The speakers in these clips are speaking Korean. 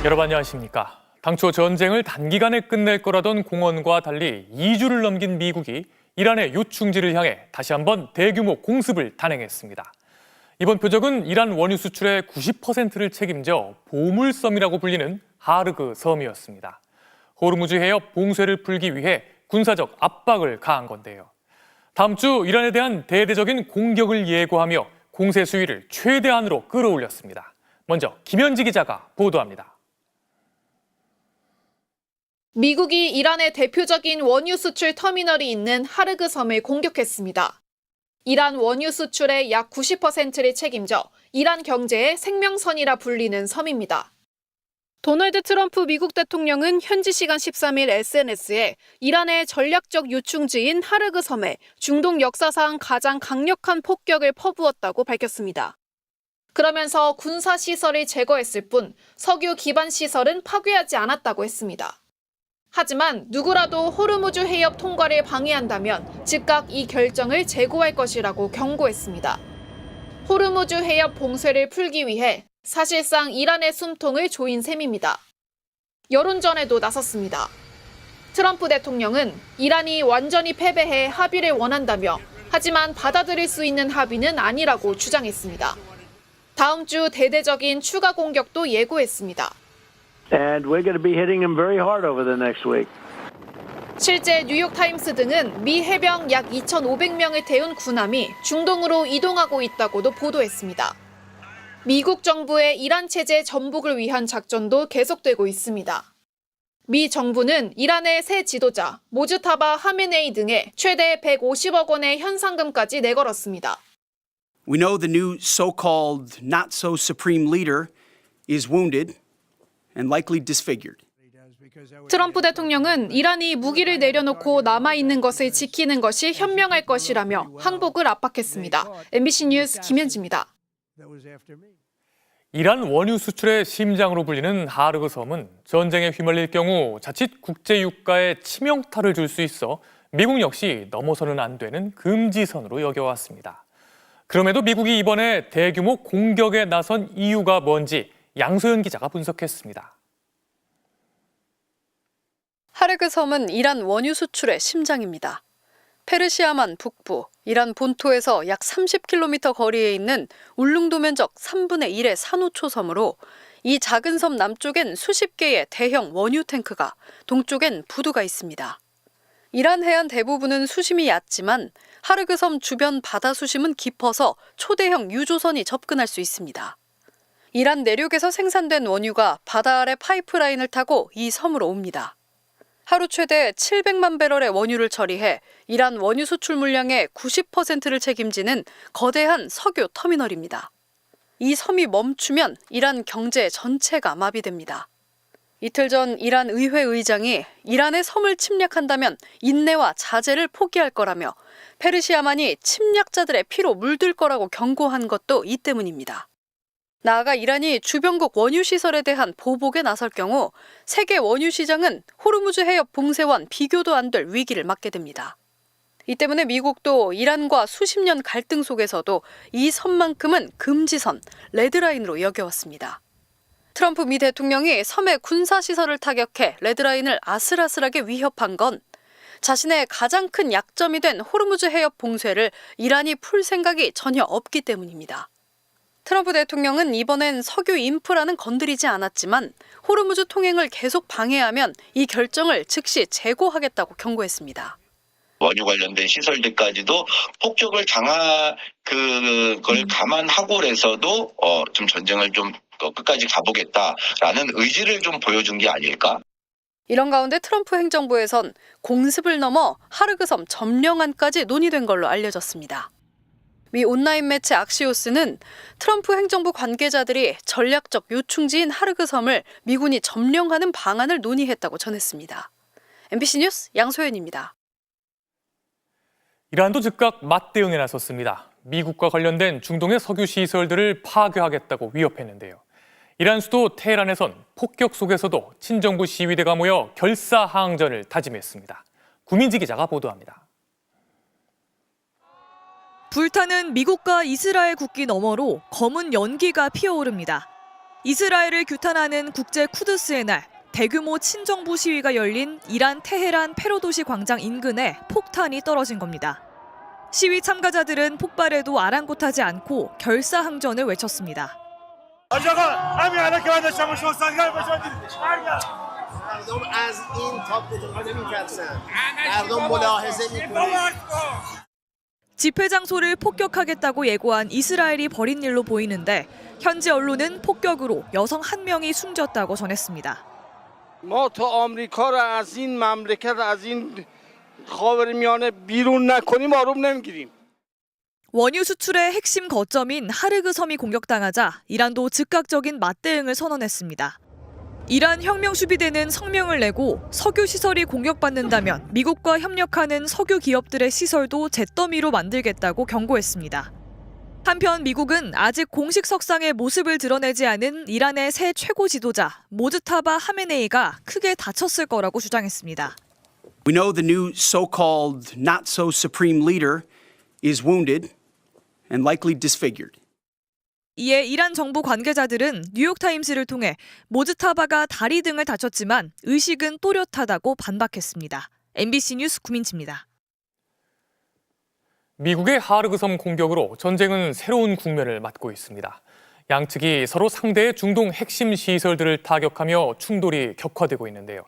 여러분 안녕하십니까. 당초 전쟁을 단기간에 끝낼 거라던 공언과 달리 2주를 넘긴 미국이 이란의 요충지를 향해 다시 한번 대규모 공습을 단행했습니다. 이번 표적은 이란 원유 수출의 90%를 책임져 보물섬이라고 불리는 하르그 섬이었습니다. 호르무즈 해협 봉쇄를 풀기 위해 군사적 압박을 가한 건데요. 다음 주 이란에 대한 대대적인 공격을 예고하며 공세 수위를 최대한으로 끌어올렸습니다. 먼저 김현지 기자가 보도합니다. 미국이 이란의 대표적인 원유 수출 터미널이 있는 하르그 섬을 공격했습니다. 이란 원유 수출의 약 90%를 책임져 이란 경제의 생명선이라 불리는 섬입니다. 도널드 트럼프 미국 대통령은 현지 시간 13일 SNS에 이란의 전략적 요충지인 하르그 섬에 중동 역사상 가장 강력한 폭격을 퍼부었다고 밝혔습니다. 그러면서 군사시설을 제거했을 뿐 석유 기반 시설은 파괴하지 않았다고 했습니다. 하지만 누구라도 호르무즈 해협 통과를 방해한다면 즉각 이 결정을 재고할 것이라고 경고했습니다. 호르무즈 해협 봉쇄를 풀기 위해 사실상 이란의 숨통을 조인 셈입니다. 여론전에도 나섰습니다. 트럼프 대통령은 이란이 완전히 패배해 합의를 원한다며 하지만 받아들일 수 있는 합의는 아니라고 주장했습니다. 다음 주 대대적인 추가 공격도 예고했습니다. And we're going to be hitting them very hard over the next week. 실제 뉴욕타임스 등은 미 해병 약 2,500명을 태운 군함이 중동으로 이동하고 있다고도 보도했습니다. 미국 정부의 이란 체제 전복을 위한 작전도 계속되고 있습니다. 미 정부는 이란의 새 지도자 모즈타바 하메네이 등에 최대 150억 원의 현상금까지 내걸었습니다. We know the new so-called not-so-supreme leader is wounded and likely disfigured. 트럼프 대통령은 이란이 무기를 내려놓고 남아있는 것을 지키는 것이 현명할 것이라며 항복을 압박했습니다. MBC 뉴스 김현지입니다. 이란 원유 수출의 심장으로 불리는 하르그 섬은 전쟁에 휘말릴 경우 자칫 국제유가에 치명타를 줄 수 있어 미국 역시 넘어서는 안 되는 금지선으로 여겨왔습니다. 그럼에도 미국이 이번에 대규모 공격에 나선 이유가 뭔지 양소연 기자가 분석했습니다. 하르그 섬은 이란 원유 수출의 심장입니다. 페르시아만 북부, 이란 본토에서 약 30km 거리에 있는 울릉도 면적 3분의 1의 산호초 섬으로 이 작은 섬 남쪽엔 수십 개의 대형 원유 탱크가, 동쪽엔 부두가 있습니다. 이란 해안 대부분은 수심이 얕지만 하르그 섬 주변 바다 수심은 깊어서 초대형 유조선이 접근할 수 있습니다. 이란 내륙에서 생산된 원유가 바다 아래 파이프라인을 타고 이 섬으로 옵니다. 하루 최대 700만 배럴의 원유를 처리해 이란 원유 수출 물량의 90%를 책임지는 거대한 석유 터미널입니다. 이 섬이 멈추면 이란 경제 전체가 마비됩니다. 이틀 전 이란 의회 의장이 이란의 섬을 침략한다면 인내와 자제를 포기할 거라며 페르시아만이 침략자들의 피로 물들 거라고 경고한 것도 이 때문입니다. 나아가 이란이 주변국 원유 시설에 대한 보복에 나설 경우 세계 원유 시장은 호르무즈 해협 봉쇄와는 비교도 안 될 위기를 맞게 됩니다. 이 때문에 미국도 이란과 수십 년 갈등 속에서도 이 섬만큼은 금지선, 레드라인으로 여겨왔습니다. 트럼프 미 대통령이 섬의 군사시설을 타격해 레드라인을 아슬아슬하게 위협한 건 자신의 가장 큰 약점이 된 호르무즈 해협 봉쇄를 이란이 풀 생각이 전혀 없기 때문입니다. 트럼프 대통령은 이번엔 석유 인프라는 건드리지 않았지만 호르무즈 통행을 계속 방해하면 이 결정을 즉시 재고하겠다고 경고했습니다. 원유 관련된 시설들까지도 폭격을 당할 그걸 감안하고라서도 좀 전쟁을 좀 끝까지 가보겠다라는 의지를 좀 보여준 게 아닐까? 이런 가운데 트럼프 행정부에선 공습을 넘어 하르그 섬 점령안까지 논의된 걸로 알려졌습니다. 미 온라인 매체 악시오스는 트럼프 행정부 관계자들이 전략적 요충지인 하르그 섬을 미군이 점령하는 방안을 논의했다고 전했습니다. MBC 뉴스 양소연입니다. 이란도 즉각 맞대응에 나섰습니다. 미국과 관련된 중동의 석유 시설들을 파괴하겠다고 위협했는데요. 이란 수도 테헤란에선 폭격 속에서도 친정부 시위대가 모여 결사항전을 다짐했습니다. 구민지 기자가 보도합니다. 불타는 미국과 이스라엘 국기 너머로 검은 연기가 피어오릅니다. 이스라엘을 규탄하는 국제 쿠드스의 날, 대규모 친정부 시위가 열린 이란 테헤란 페로도시 광장 인근에 폭탄이 떨어진 겁니다. 시위 참가자들은 폭발에도 아랑곳하지 않고 결사항전을 외쳤습니다. 집회 장소를 폭격하겠다고 예고한 이스라엘이 벌인 일로 보이는데 현지 언론은 폭격으로 여성 한 명이 숨졌다고 전했습니다. ما تا آمریکا رو از این مملکت از این خاورمیانه بیرون نکنیم آروم نمیگیریم. 원유 수출의 핵심 거점인 하르그 섬이 공격당하자 이란도 즉각적인 맞대응을 선언했습니다. 이란 혁명수비대는 성명을 내고 석유 시설이 공격받는다면 미국과 협력하는 석유 기업들의 시설도 잿더미로 만들겠다고 경고했습니다. 한편 미국은 아직 공식 석상의 모습을 드러내지 않은 이란의 새 최고 지도자 모즈타바 하메네이가 크게 다쳤을 거라고 주장했습니다. We know the new so-called not-so-supreme leader is wounded and likely disfigured. 이에 이란 정부 관계자들은 뉴욕타임스를 통해 모즈타바가 다리 등을 다쳤지만 의식은 또렷하다고 반박했습니다. MBC 뉴스 구민치입니다. 미국의 하르그 섬 공격으로 전쟁은 새로운 국면을 맞고 있습니다. 양측이 서로 상대의 중동 핵심 시설들을 타격하며 충돌이 격화되고 있는데요.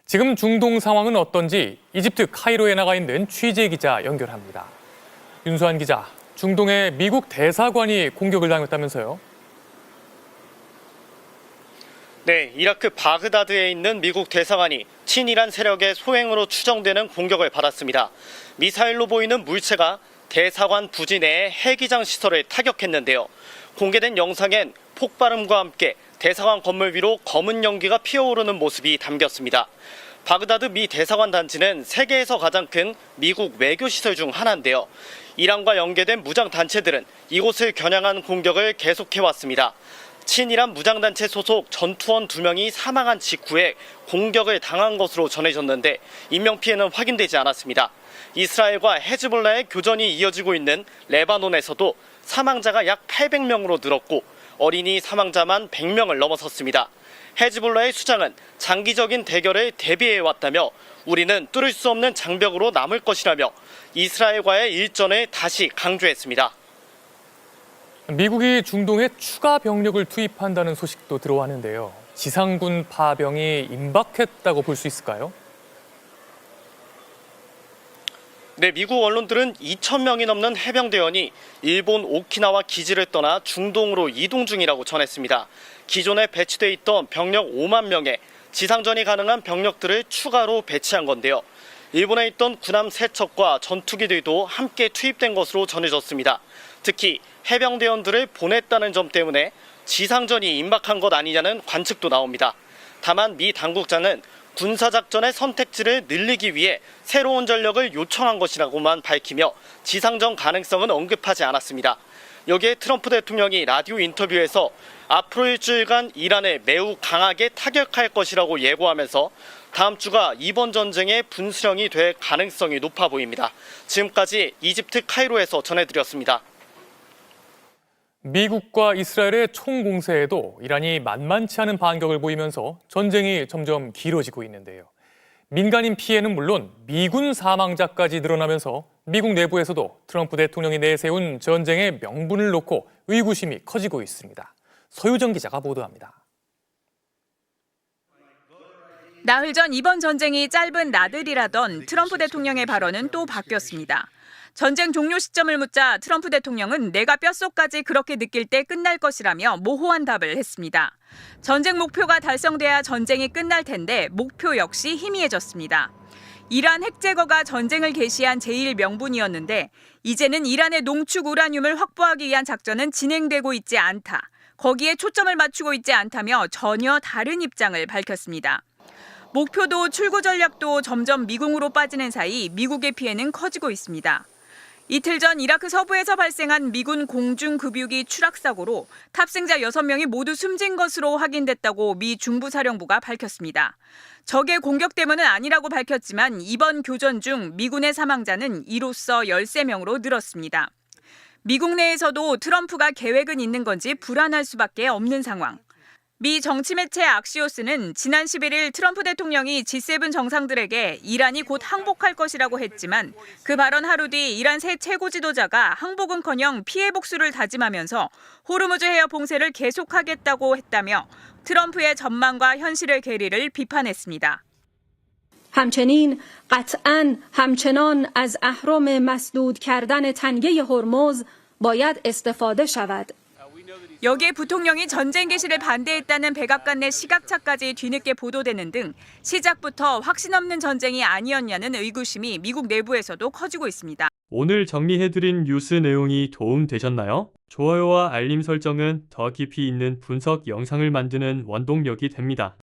지금 중동 상황은 어떤지 이집트 카이로에 나가 있는 취재 기자 연결합니다. 윤수환 기자, 중동의 미국 대사관이 공격을 당했다면서요? 네, 이라크 바그다드에 있는 미국 대사관이 친이란 세력의 소행으로 추정되는 공격을 받았습니다. 미사일로 보이는 물체가 대사관 부지 내의 해기장 시설을 타격했는데요. 공개된 영상엔 폭발음과 함께 대사관 건물 위로 검은 연기가 피어오르는 모습이 담겼습니다. 바그다드 미 대사관 단지는 세계에서 가장 큰 미국 외교시설 중 하나인데요. 이란과 연계된 무장단체들은 이곳을 겨냥한 공격을 계속해왔습니다. 친이란 무장단체 소속 전투원 2명이 사망한 직후에 공격을 당한 것으로 전해졌는데 인명피해는 확인되지 않았습니다. 이스라엘과 헤즈볼라의 교전이 이어지고 있는 레바논에서도 사망자가 약 800명으로 늘었고 어린이 사망자만 100명을 넘어섰습니다. 헤즈볼라의 수장은 장기적인 대결을 대비해왔다며 우리는 뚫을 수 없는 장벽으로 남을 것이라며 이스라엘과의 일전을 다시 강조했습니다. 미국이 중동에 추가 병력을 투입한다는 소식도 들어왔는데요. 지상군 파병이 임박했다고 볼 수 있을까요? 네, 미국 언론들은 2,000명이 넘는 해병대원이 일본 오키나와 기지를 떠나 중동으로 이동 중이라고 전했습니다. 기존에 배치돼 있던 병력 5만 명의 지상전이 가능한 병력들을 추가로 배치한 건데요. 일본에 있던 군함 3척과 전투기들도 함께 투입된 것으로 전해졌습니다. 특히 해병대원들을 보냈다는 점 때문에 지상전이 임박한 것 아니냐는 관측도 나옵니다. 다만 미 당국자는 군사작전의 선택지를 늘리기 위해 새로운 전력을 요청한 것이라고만 밝히며 지상전 가능성은 언급하지 않았습니다. 여기에 트럼프 대통령이 라디오 인터뷰에서 앞으로 일주일간 이란을 매우 강하게 타격할 것이라고 예고하면서 다음 주가 이번 전쟁의 분수령이 될 가능성이 높아 보입니다. 지금까지 이집트 카이로에서 전해드렸습니다. 미국과 이스라엘의 총공세에도 이란이 만만치 않은 반격을 보이면서 전쟁이 점점 길어지고 있는데요. 민간인 피해는 물론 미군 사망자까지 늘어나면서 미국 내부에서도 트럼프 대통령이 내세운 전쟁의 명분을 놓고 의구심이 커지고 있습니다. 소유정 기자가 보도합니다. 나흘 전 이번 전쟁이 짧은 나들이라던 트럼프 대통령의 발언은 또 바뀌었습니다. 전쟁 종료 시점을 묻자 트럼프 대통령은 내가 뼛속까지 그렇게 느낄 때 끝날 것이라며 모호한 답을 했습니다. 전쟁 목표가 달성돼야 전쟁이 끝날 텐데 목표 역시 희미해졌습니다. 이란 핵 제거가 전쟁을 개시한 제1명분이었는데 이제는 이란의 농축 우라늄을 확보하기 위한 작전은 진행되고 있지 않다. 거기에 초점을 맞추고 있지 않다며 전혀 다른 입장을 밝혔습니다. 목표도 출구 전략도 점점 미궁으로 빠지는 사이 미국의 피해는 커지고 있습니다. 이틀 전 이라크 서부에서 발생한 미군 공중급유기 추락 사고로 탑승자 6명이 모두 숨진 것으로 확인됐다고 미 중부사령부가 밝혔습니다. 적의 공격 때문은 아니라고 밝혔지만 이번 교전 중 미군의 사망자는 이로써 13명으로 늘었습니다. 미국 내에서도 트럼프가 계획은 있는 건지 불안할 수밖에 없는 상황. 미 정치 매체 악시오스는 지난 11일 트럼프 대통령이 G7 정상들에게 이란이 곧 항복할 것이라고 했지만 그 발언 하루 뒤 이란 새 최고 지도자가 항복은커녕 피해 복수를 다짐하면서 호르무즈 해협 봉쇄를 계속하겠다고 했다며 트럼프의 전망과 현실의 괴리를 비판했습니다. همچنین قطعاً همچنان از اهرم مسدود کردن تنگه هرمز باید استفاده شود. 여기에 부통령이 전쟁 개시를 반대했다는 백악관 내 시각차까지 뒤늦게 보도되는 등 시작부터 확신 없는 전쟁이 아니었냐는 의구심이 미국 내부에서도 커지고 있습니다. 오늘 정리해드린 뉴스 내용이 도움되셨나요? 좋아요와 알림 설정은 더 깊이 있는 분석 영상을 만드는 원동력이 됩니다.